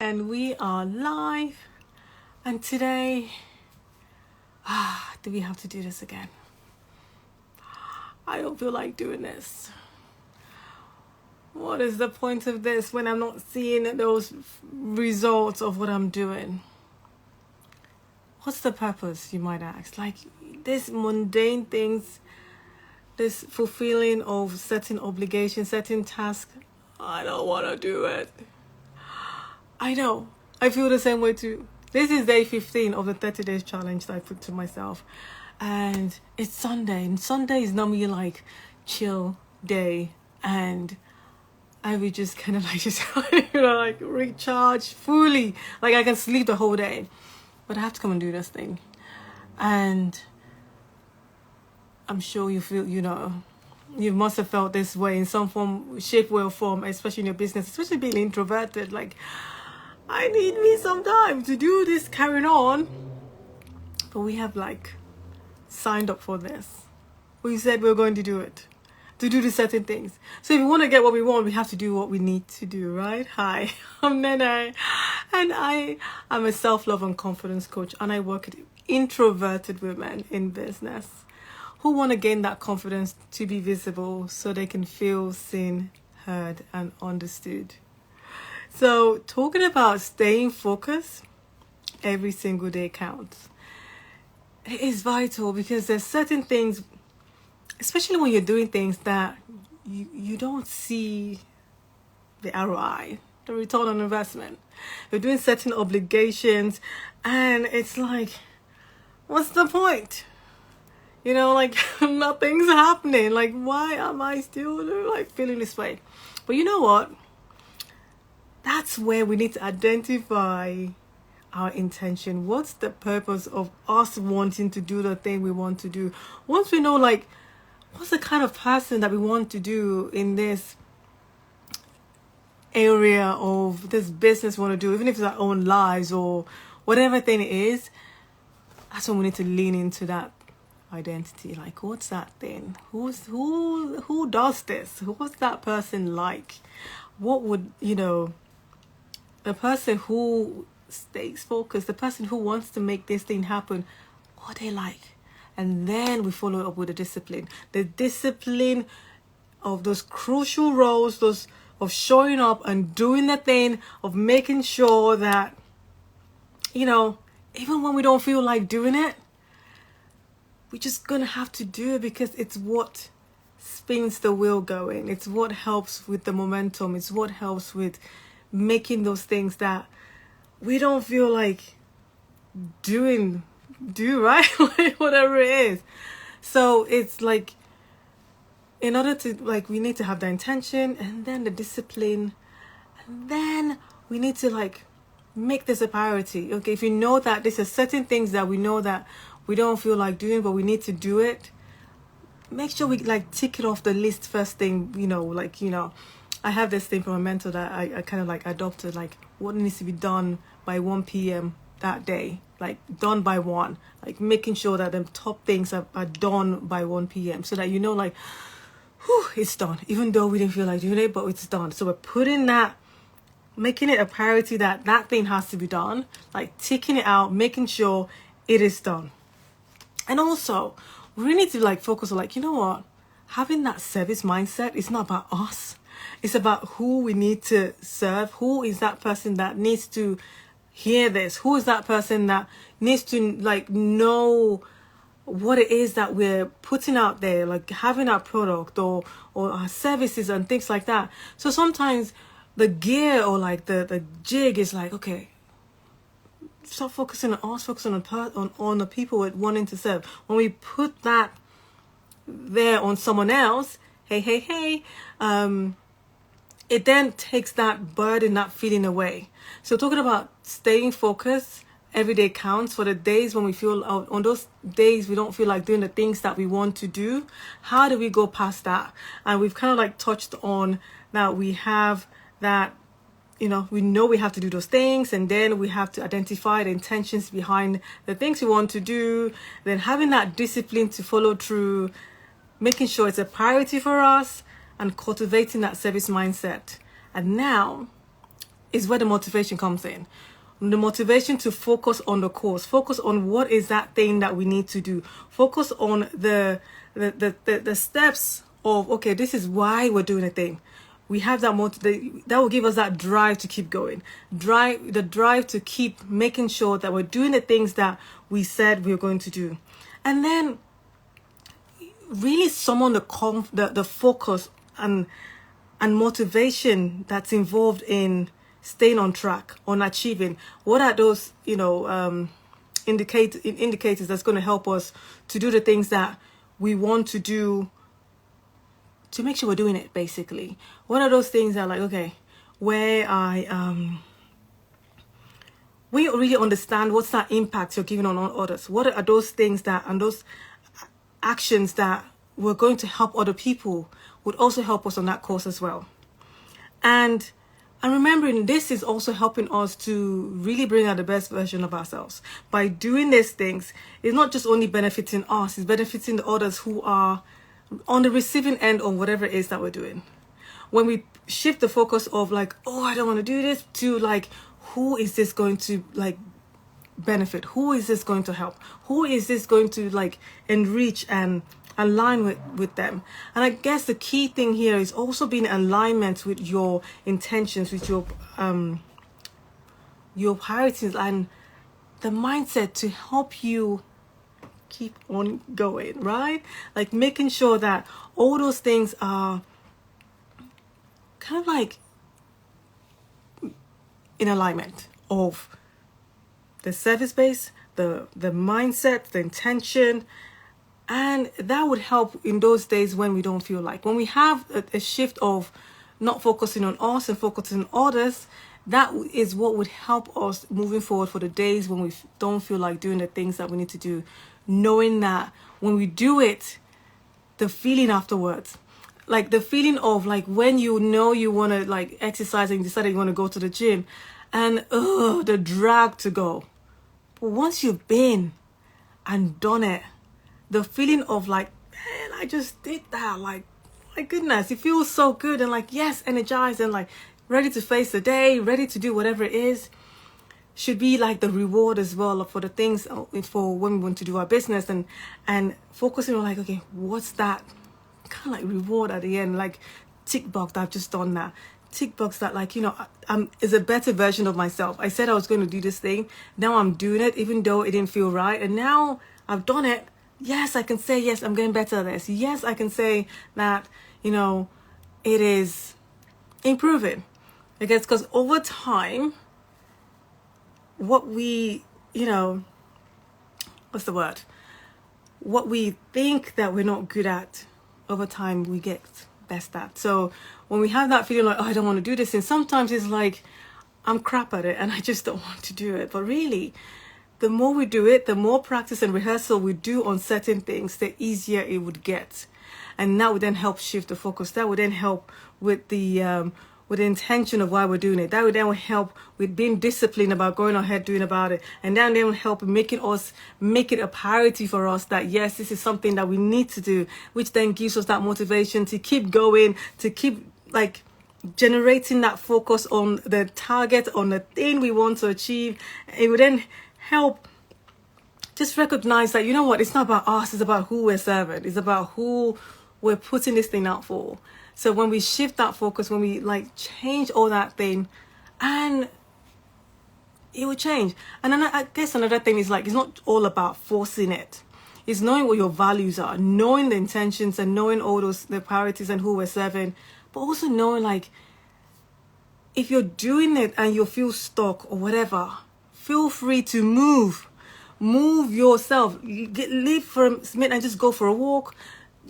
And we are live. And today, do we have to do this again? I don't feel like doing this. What is the point of this when I'm not seeing those results of what I'm doing? What's the purpose, you might ask? Like, this mundane things, this fulfilling of certain obligations, certain tasks, I don't want to do it. I know. I feel the same way too. This is day 15 of the 30 days challenge that I put to myself. And it's Sunday. And Sunday is normally like chill day. And I would just kind of like just like recharge fully. Like I can sleep the whole day. But I have to come and do this thing. And I'm sure you feel, you must have felt this way in some form, shape, way, or form, especially in your business, especially being introverted. Like, I need me some time to do this carrying on. But we have like signed up for this. We said we're going to do it. To do the certain things. So if we want to get what we want, we have to do what we need to do, right? Hi, I'm Nene. And I'm a self-love and confidence coach. And I work with introverted women in business who want to gain that confidence to be visible so they can feel seen, heard, and understood. So talking about staying focused, every single day counts. It is vital because there's certain things, especially when you're doing things that you don't see the ROI, the return on investment. You're doing certain obligations and it's like, what's the point? Like nothing's happening. Like, why am I still like feeling this way? But you know what? That's where we need to identify our intention. What's the purpose of us wanting to do the thing we want to do? Once we know, like, what's the kind of person that we want to do in this area of this business we want to do, even if it's our own lives or whatever thing it is, that's when we need to lean into that identity. Like, what's that thing? Who does this? What's that person like? What would, the person who stays focused, the person who wants to make this thing happen, what they like? And then we follow up with the discipline of those crucial roles, those of showing up and doing the thing, of making sure that, even when we don't feel like doing it, we're just gonna have to do it because it's what spins the wheel going. It's what helps with the momentum. It's what helps with making those things that we don't feel like do right. Like, whatever it is. So it's like, in order to, like, we need to have the intention and then the discipline, and then we need to like make this a priority. Okay, if you know that there's certain things that we know that we don't feel like doing, but we need to do it, make sure we like tick it off the list first thing. I have this thing from a mentor that I kind of like adopted, like what needs to be done by 1 p.m. that day, like done by 1, like making sure that the top things are done by 1 p.m. so that like, whew, it's done, even though we didn't feel like doing it, but it's done. So we're putting that, making it a priority that thing has to be done, like ticking it out, making sure it is done. And also, we really need to like focus on like, having that service mindset is not about us. It's about who we need to serve. Who is that person that needs to hear this? Who is that person that needs to like know what it is that we're putting out there, like having our product or our services and things like that. So sometimes the gear or like the jig is like, okay, stop focusing on us, focusing on the people we're wanting to serve. When we put that there on someone else, hey, it then takes that burden, that feeling away. So talking about staying focused, every day counts. For the days when we feel, on those days we don't feel like doing the things that we want to do, how do we go past that? And we've kind of like touched on that. We have that, we know we have to do those things, and then we have to identify the intentions behind the things we want to do, then having that discipline to follow through, making sure it's a priority for us, and cultivating that service mindset. And now is where the motivation comes in. The motivation to focus on the course, focus on what is that thing that we need to do, focus on the steps of, okay, this is why we're doing a thing. We have that that will give us that drive to keep going, the drive to keep making sure that we're doing the things that we said we were going to do. And then really summon the focus and motivation that's involved in staying on track, on achieving. What are those, indicators that's going to help us to do the things that we want to do, to make sure we're doing it, basically? What are those things that are like, okay, where you really understand what's that impact you're giving on others? What are those things and those actions that we're going to help other people would also help us on that course as well? And remembering this is also helping us to really bring out the best version of ourselves. By doing these things, it's not just only benefiting us, it's benefiting the others who are on the receiving end of whatever it is that we're doing. When we shift the focus of like, oh, I don't want to do this, to like, who is this going to like benefit? Who is this going to help? Who is this going to like enrich and align with them? And I guess the key thing here is also being in alignment with your intentions, with your priorities and the mindset to help you keep on going, right? Like making sure that all those things are kind of like in alignment of the service base, the mindset, the intention. And that would help in those days when we don't feel like, when we have a shift of not focusing on us and focusing on others. That is what would help us moving forward for the days when we don't feel like doing the things that we need to do. Knowing that when we do it, the feeling afterwards, like the feeling of like when you know you want to like exercise and you decide you want to go to the gym and the drag to go. But once you've been and done it, the feeling of like, man, I just did that. Like, my goodness, it feels so good and like, yes, energized and like ready to face the day, ready to do whatever it is. Should be like the reward as well for the things for when we want to do our business and focusing on like, okay, what's that kind of like reward at the end, like tick box that I've just done that. Tick box that like, is a better version of myself. I said I was going to do this thing. Now I'm doing it, even though it didn't feel right. And now I've done it. Yes, I can say, yes, I'm getting better at this. Yes, I can say that, it is improving. Because over time, what we, what's the word? What we think that we're not good at, over time we get best at. So when we have that feeling like, oh, I don't want to do this, and sometimes it's like, I'm crap at it and I just don't want to do it. But really, the more we do it, the more practice and rehearsal we do on certain things, the easier it would get. And that would then help shift the focus. That would then help with the intention of why we're doing it. That would then help with being disciplined about going ahead doing about it. And then they will help make it a priority for us that yes, this is something that we need to do, which then gives us that motivation to keep going, to keep like generating that focus on the target, on the thing we want to achieve. It would then help just recognize that, it's not about us, it's about who we're serving. It's about who we're putting this thing out for. So when we shift that focus, when we like change all that thing, and it will change. And then I guess another thing is like, it's not all about forcing it. It's knowing what your values are, knowing the intentions and knowing all the priorities and who we're serving, but also knowing like, if you're doing it and you feel stuck or whatever, feel free to move yourself. Leave for a minute and just go for a walk.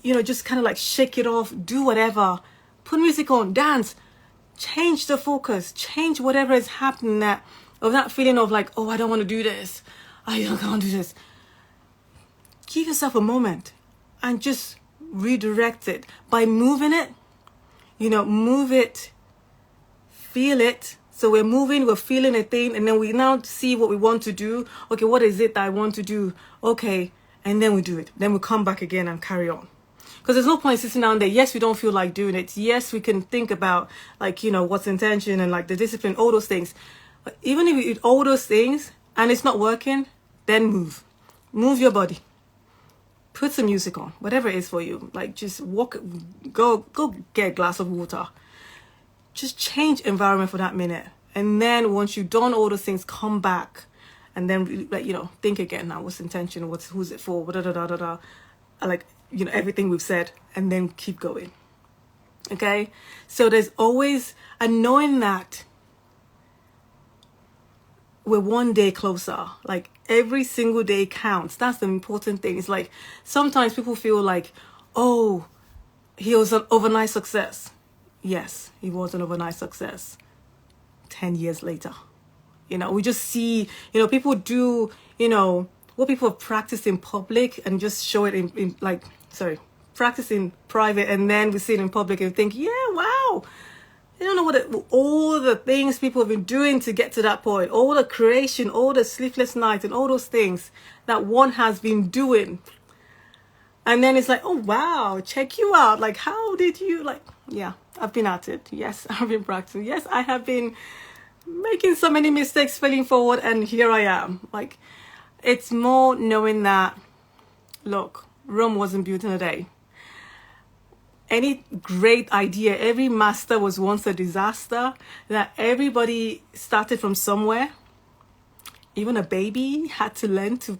Just kind of like shake it off, do whatever, put music on, dance, change the focus, change whatever is happening of that feeling of like, oh, I don't want to do this. I can't do this. Give yourself a moment and just redirect it by moving it, move it, feel it. So we're moving, we're feeling a thing, and then we now see what we want to do. Okay, what is it that I want to do? Okay, and then we do it. Then we come back again and carry on. Because there's no point sitting down there. Yes, we don't feel like doing it. Yes, we can think about, like, you know, what's intention and like the discipline, all those things. But even if you eat all those things and it's not working, then move your body, put some music on, whatever it is for you. Like, just walk, go get a glass of water, just change environment for that minute. And then once you've done all those things, come back and then, like, you know, think again. Now, what's the intention? Who's it for? Da, da, da, da, da. Like, you know, everything we've said, and then keep going. Okay? So there's always a knowing that we're one day closer. Like, every single day counts. That's the important thing. It's like, sometimes people feel like, oh, he was an overnight success. Yes, he was an overnight success. 10 years later, you know, we just see, you know, people do, you know, what people have practiced in public and just show it in practice in private, and then we see it in public and think, yeah, wow, you don't know all the things people have been doing to get to that point, all the creation, all the sleepless nights and all those things that one has been doing. And then it's like, oh, wow, check you out. Like, how did you, like, yeah, I've been at it. Yes, I've been practicing. Yes, I have been making so many mistakes, failing forward, and here I am. Like, it's more knowing that, look, Rome wasn't built in a day. Any great idea, every master was once a disaster, that everybody started from somewhere. Even a baby had to learn to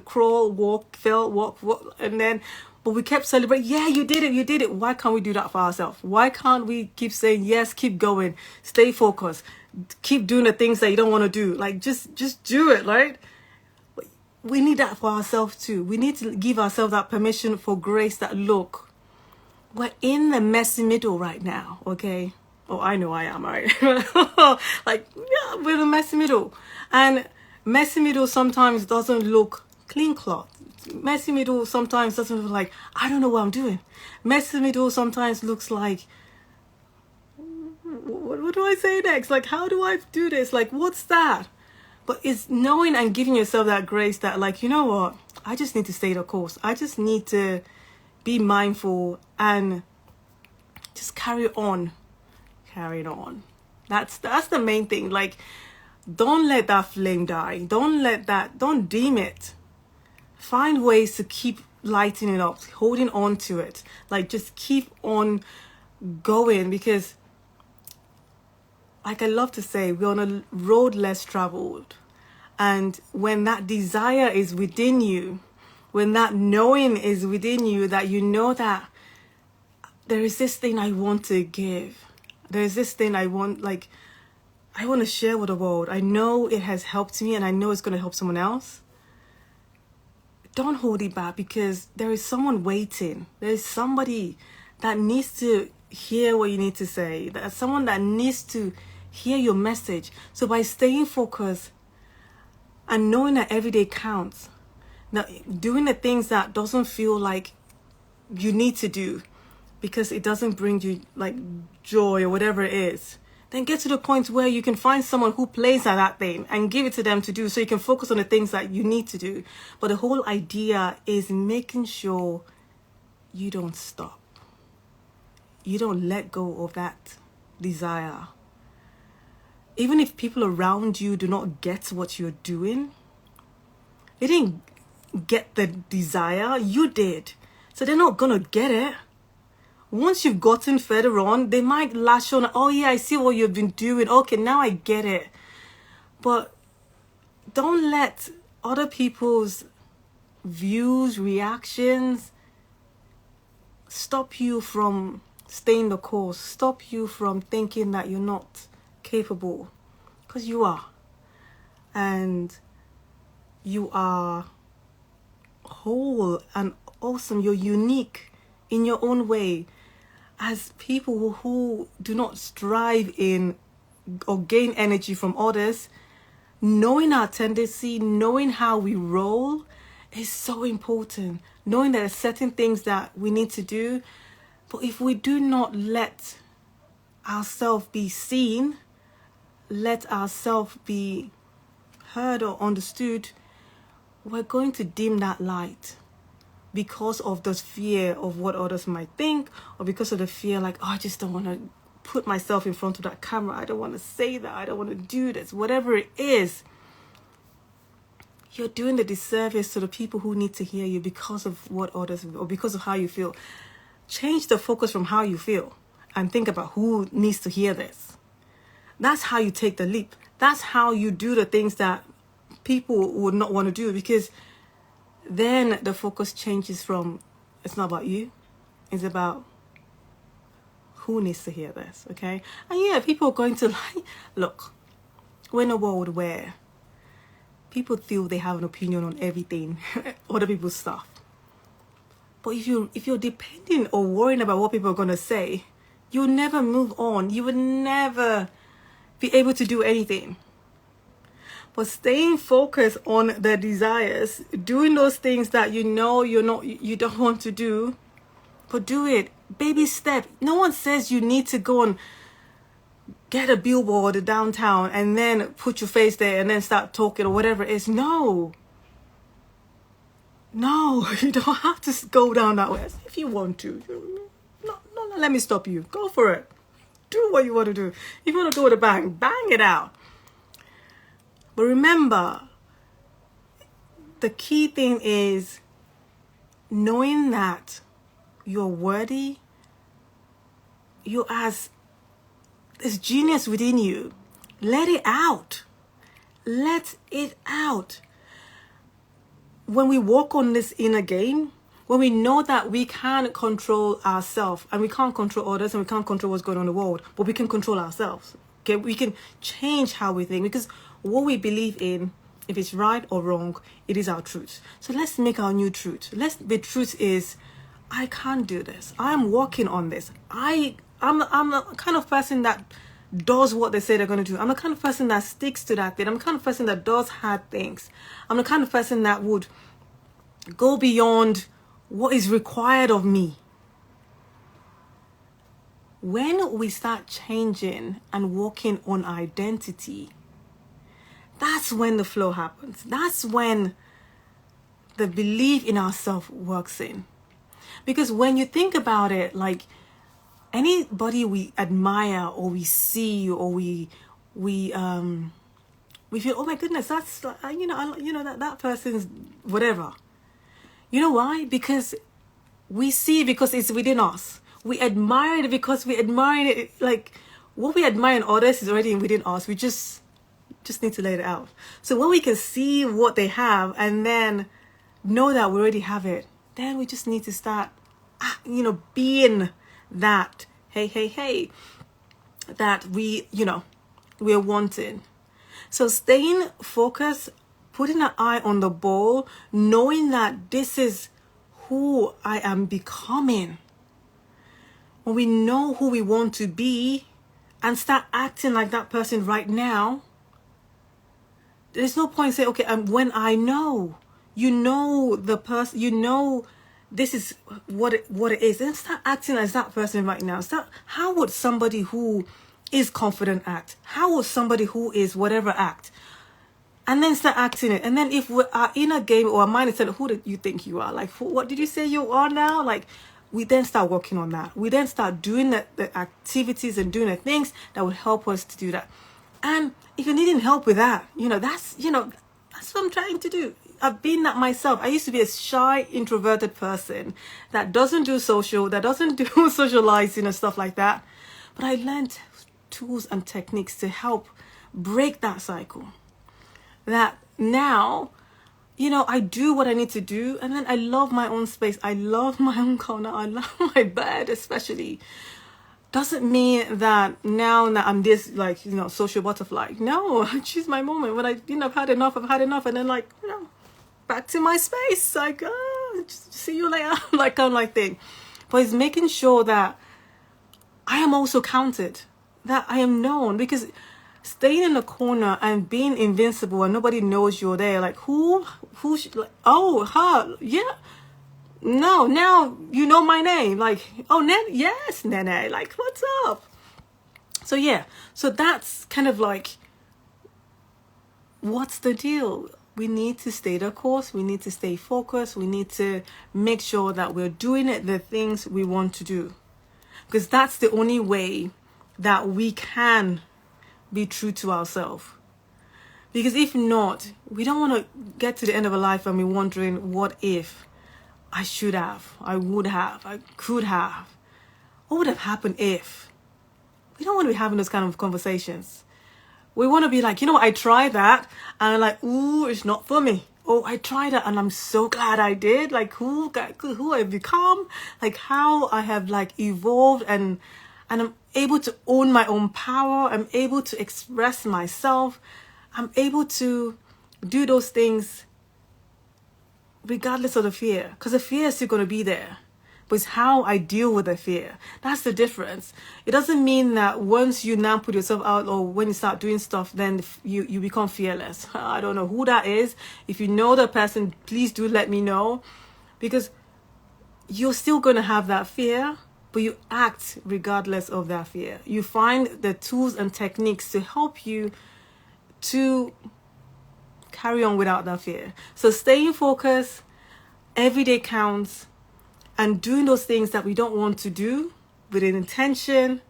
crawl, walk, fail, walk, and then, but we kept celebrating. Yeah, you did it. Why can't we do that for ourselves? Why can't we keep saying, yes, keep going, stay focused, keep doing the things that you don't want to do? Like, just do it, right? We need that for ourselves too. We need to give ourselves that permission for grace that, look, we're in the messy middle right now, okay? Oh, I know I am, right? Like, yeah, we're in the messy middle. And messy middle sometimes doesn't look clean cloth. Messy middle sometimes doesn't look like, I don't know what I'm doing. Messy middle sometimes looks like, what do I say next? Like, how do I do this? Like, what's that? But it's knowing and giving yourself that grace that, like, you know what? I just need to stay the course. I just need to be mindful and just carry on. Carry it on. That's the main thing. Like, don't let that flame die. Don't dim it. Find ways to keep lighting it up, holding on to it. Like, just keep on going, because, like I love to say, we're on a road less traveled. And when that desire is within you, when that knowing is within you, that you know that there is this thing I want to give. There's this thing I want to share with the world. I know it has helped me and I know it's going to help someone else. Don't hold it back, because there is someone waiting. There is somebody that needs to hear what you need to say. There's someone that needs to hear your message. So by staying focused and knowing that every day counts, now doing the things that doesn't feel like you need to do because it doesn't bring you like joy or whatever it is, then get to the point where you can find someone who plays at that thing and give it to them to do, so you can focus on the things that you need to do. But the whole idea is making sure you don't stop. You don't let go of that desire. Even if people around you do not get what you're doing, they didn't get the desire, you did. So they're not gonna get it. Once you've gotten further on, they might lash on, oh yeah, I see what you've been doing. Okay, now I get it. But don't let other people's views, reactions stop you from staying the course, stop you from thinking that you're not capable, because you are. And you are whole and awesome. You're unique in your own way. As people who do not strive in or gain energy from others, knowing our tendency, knowing how we roll is so important. Knowing there are certain things that we need to do, but if we do not let ourselves be seen, let ourselves be heard or understood, we're going to dim that light. because of the fear of what others might think, or because of the fear like, oh, I just don't want to put myself in front of that camera, I don't want to say that, I don't want to do this, whatever it is, you're doing the disservice to the people who need to hear you because of what others, or because of how you feel. Change the focus from how you feel and think about who needs to hear this. That's how you take the leap. That's how you do the things that people would not want to do, because then the focus changes from, it's not about you, it's about who needs to hear this, okay? And yeah, people are going to like, look, we're in a world where people feel they have an opinion on everything, other people's stuff. But if you're depending or worrying about what people are going to say, you'll never move on. You will never be able to do anything. But staying focused on the desires, doing those things that you know you don't want to do, but do it. Baby step. No one says you need to go and get a billboard downtown and then put your face there and then start talking or whatever it is. No, you don't have to go down that way. If you want to, no, let me stop you. Go for it. Do what you want to do. If you want to go with a bang, bang it out. But remember, the key thing is knowing that you're worthy. You as this genius within you. Let it out. Let it out. When we walk on this inner game, when we know that we can't control ourselves and we can't control others and we can't control what's going on in the world, but we can control ourselves. Okay, we can change how we think, because what we believe in, if it's right or wrong, it is our truth. So let's make our new truth. The truth is, I can't do this. I'm working on this. I'm the kind of person that does what they say they're going to do. I'm the kind of person that sticks to that thing. I'm the kind of person that does hard things. I'm the kind of person that would go beyond what is required of me. When we start changing and working on identity, that's when the flow happens. That's when the belief in ourselves works in. Because when you think about it, like anybody we admire or we see or we feel, oh my goodness, that's that person's whatever. You know why? Because we see it because it's within us. We admire it because we admire it. Like what we admire in others is already within us. We just need to let it out. So when we can see what they have and then know that we already have it, then we just need to start, being that, hey, that we're wanting. So staying focused, putting an eye on the ball, knowing that this is who I am becoming. When we know who we want to be and start acting like that person right now, there's no point saying, okay, when I know, the person, this is what it is. Then start acting as that person right now. How would somebody who is confident act? How would somebody who is whatever act? And then start acting it. And then if we are in a game or a mind is saying, who did you think you are? Like, what did you say you are now? Like, we then start working on that. We then start doing the activities and doing the things that would help us to do that. And if you're needing help with that, that's what I'm trying to do. I've been that myself. I used to be a shy, introverted person that doesn't do social, that doesn't do socializing and stuff like that. But I learned tools and techniques to help break that cycle. That now, I do what I need to do, and then I love my own space. I love my own corner. I love my bed, especially. Doesn't mean that now that I'm this social butterfly. No, I choose my moment when I've had enough, and then back to my space. Like, see you later, kind of thing. But it's making sure that I am also counted, that I am known, because staying in the corner and being invincible and nobody knows you're there, like who should, like, oh, her, yeah. No, now you know my name. Like, oh, yes, Nene. Like, what's up? So, yeah. So that's kind of like, what's the deal? we need to stay the course. We need to stay focused. We need to make sure that we're doing the things we want to do, because that's the only way that we can be true to ourselves. Because if not, we don't want to get to the end of our life and be wondering, what if I should have, I would have, I could have, what would have happened if? We don't want to be having those kind of conversations. We want to be like, you know what, I tried that and I'm like, ooh, it's not for me. Oh, I tried it and I'm so glad I did. Like who I've become, like how I have like evolved, and I'm able to own my own power. I'm able to express myself. I'm able to do those things regardless of the fear, because the fear is still going to be there. But it's how I deal with the fear. That's the difference. It doesn't mean that once you now put yourself out, or when you start doing stuff, then you become fearless. I don't know who that is. If you know the person, please do let me know, because you're still going to have that fear, but you act regardless of that fear. You find the tools and techniques to help you to carry on without that fear. So staying focused, every day counts, and doing those things that we don't want to do with an intention,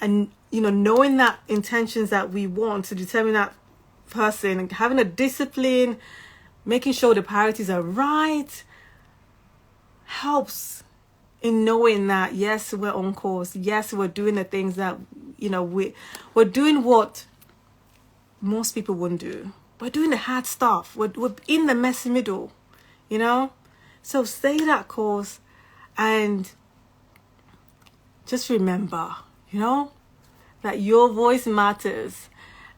and knowing that intentions that we want to determine that person, and having a discipline, making sure the priorities are right, helps in knowing that yes, we're on course. Yes, we're doing the things that we're doing what most people wouldn't do. We're doing the hard stuff. We're in the messy middle, So stay that course, and just remember, that your voice matters,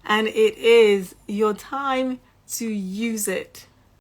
and it is your time to use it.